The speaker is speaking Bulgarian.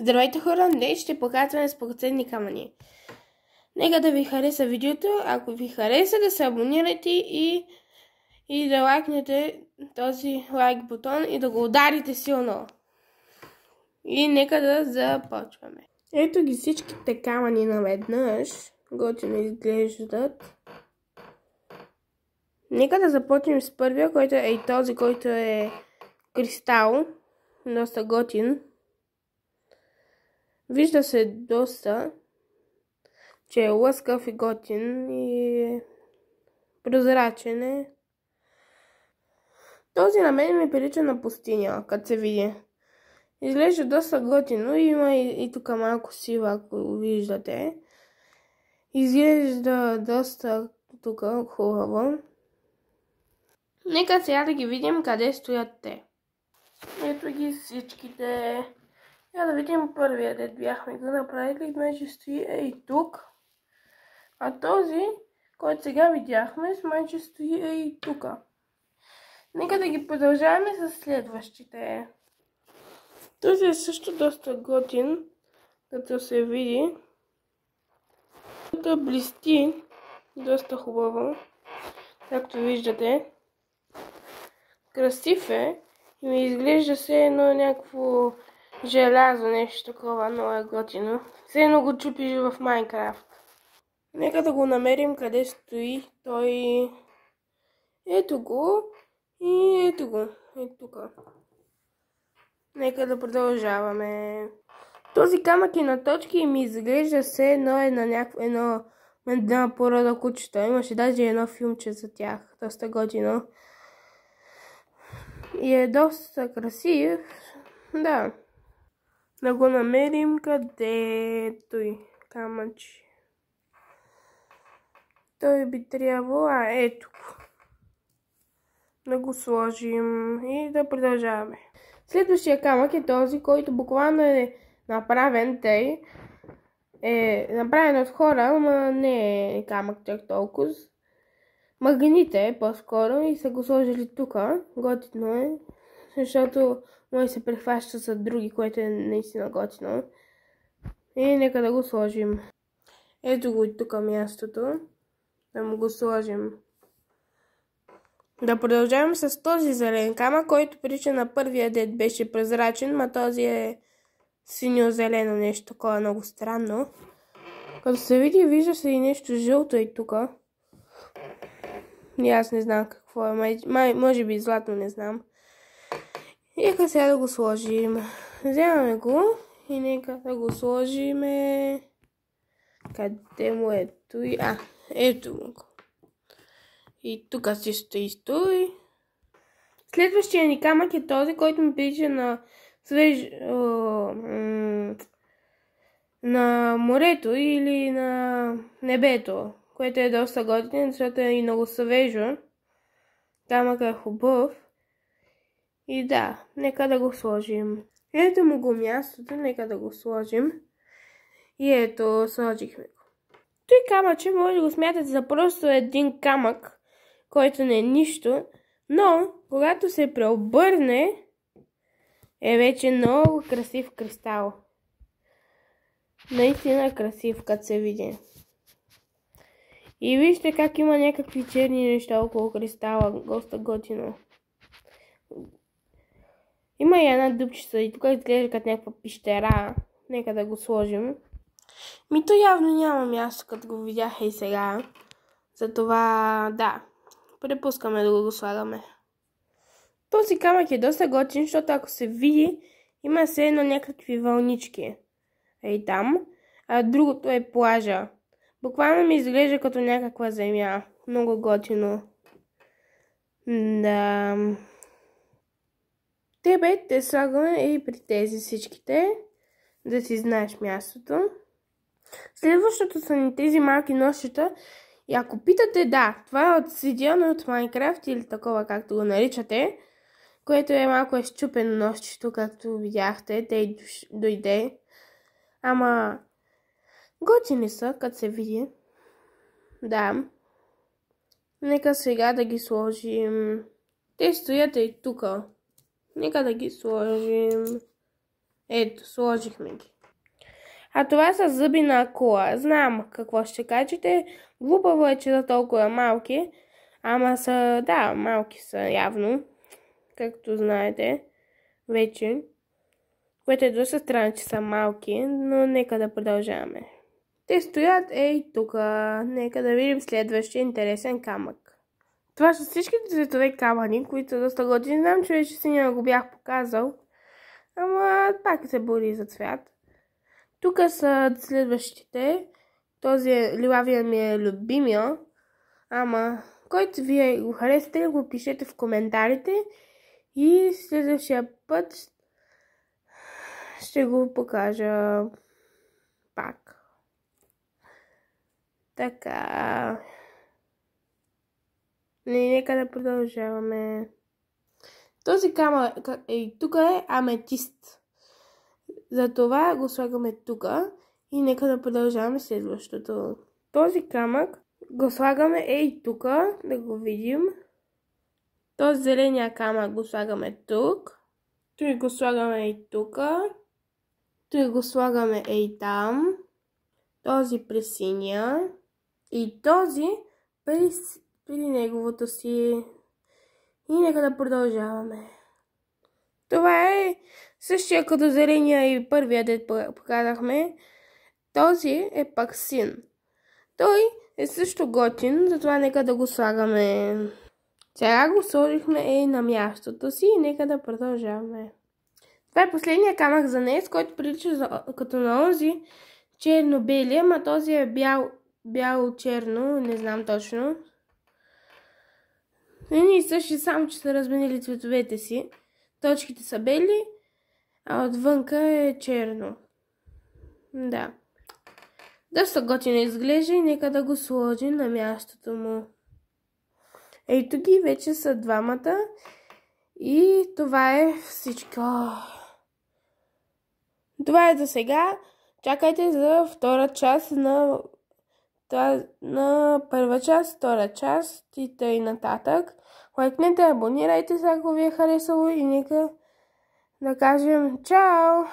Здравейте хора, днес ще показваме скъпоценни камъни. Нека да ви хареса видеото, ако ви хареса да се абонирате и да лайкнете този лайк бутон и да го ударите силно. И нека да започваме. Ето ги всичките камъни наведнъж. Готино изглеждат. Нека да започнем с първия, който е този, който е кристал. Доста готин. Вижда се доста, че е лъскав и готин и прозрачен е. Този на мен ми прилича на пустиня, като се види. Изглежда доста готино, има и тук малко сива, ако виждате. Изглежда доста тук хубаво. Нека сега да ги видим къде стоят те. Ето ги всичките. Я да видим първия, дед бяхме го направили, майче стои и тук. А този, който сега видяхме, майче стои и тук. Нека да ги продължаваме с следващите. Този е също доста готин, като се види. Да блести доста хубаво, както виждате. Красив е и ми изглежда се едно някакво желязо, нещо такова, много е готино. Все едно го чупиш в Майнкрафт. Нека да го намерим къде стои той. Ето го и ето го. Ето тук. Нека да продължаваме. Този камък е на точки и ми изглежда се едно е на една порода кучета. Имаше даже едно филмче за тях. Доста готино. И е доста красив. Да. Да го намерим къде е той камъч. Той би трябвало, ето го. Да го сложим и да продължаваме. Следващия камък е този, който буквално е направен, тъй е направен от хора, но не е камък чак толкова. Магните е по-скоро и са го сложили тук. Готино е, защото може да се прехваща за други, което е наистина готино. И нека да го сложим. Ето го и тук мястото. Да му го сложим. Да продължаваме с този зелен камък, който прилича на първия, дед беше прозрачен, но този е синьо-зелено, нещо такова много странно. Като се види, вижда се и нещо жълто и тук. И аз не знам какво е, може би златно, не знам. И нека сега да го сложим. Вземаме го и нека да го сложим. Къде му е той? Ето го. И тук си стои. Следващия ни камък е този, който ми прилича на на морето или на небето, което е доста готин, защото е и много свежо. Камък е хубав. И да, нека да го сложим. Ето му го мястото, нека да го сложим. И ето, сложихме го. Той камъче може да го смятате за просто един камък, който не е нищо, но когато се преобърне, е вече много красив кристал. Наистина красив, като се види. И вижте как има някакви черни неща около кристала, доста готино. Има и една дупчица и тук изглежда като някаква пищера. Нека да го сложим. То явно няма място, като го видях и сега. Затова да, препускаме да го слагаме. Този камък е доста готин, защото ако се види, има все едно някакви вълнички. Ей там. А другото е плажа. Буквално ми изглежда като някаква земя. Много готино. Да. Те слагаме и при тези всичките. Да си знаеш мястото. Следващото са ни тези малки нощчета. И ако питате, да, това е от Сидион от Майнкрафт или такова, както го наричате, което е малко счупено нощчето, както видяхте, те дойде. Ама готини са, като се види. Да. Нека сега да ги сложим. Те стоят и тук. Нека да ги сложим. Ето, сложихме ги. А това са зъби на акула. Знам какво ще кажете. Глупаво е, че са толкова малки. Ама са, да, малки са явно. Както знаете вече. Което е доста странно, че са малки, но нека да продължаваме. Те стоят тук. Нека да видим следващия интересен камък. Това са всичките цветове камъни, които са доста готини. Знам, че вече синя го бях показал. Ама пак се бори за цвят. Тук са следващите. Този лилавия ми е любимия. Ама, който вие го харесате, го пишете в коментарите. И следващия път ще го покажа пак. Така. Нека да продължаваме. Този камък тук е аметист. Затова го слагаме тук. И нека да продължаваме следващото. Този камък го слагаме тук, да го видим. Този зеления камък го слагаме тук. Той го слагаме тук. Той го слагаме там. Този при синия. И този при неговото си. И нека да продължаваме. Това е същия като зеления и първия дет показахме. Този е пак син. Той е също готин, затова нека да го слагаме. Сега го сложихме на мястото си и нека да продължаваме. Това е последния камък за днес, който прилича като на онзи черно-бели, ама този е бяло-черно, не знам точно. И същи, само че са разменили цветовете си. Точките са бели, а отвънка е черно. Да. Доста готино изглежда и нека да го сложим на мястото му. Ето ги, вече са двамата. И това е всичко. Това е за сега. Чакайте за втора част на първа част, втора част и тъй нататък. Лайкнете, абонирайте се, ако ви е харесало и нека да кажем чао!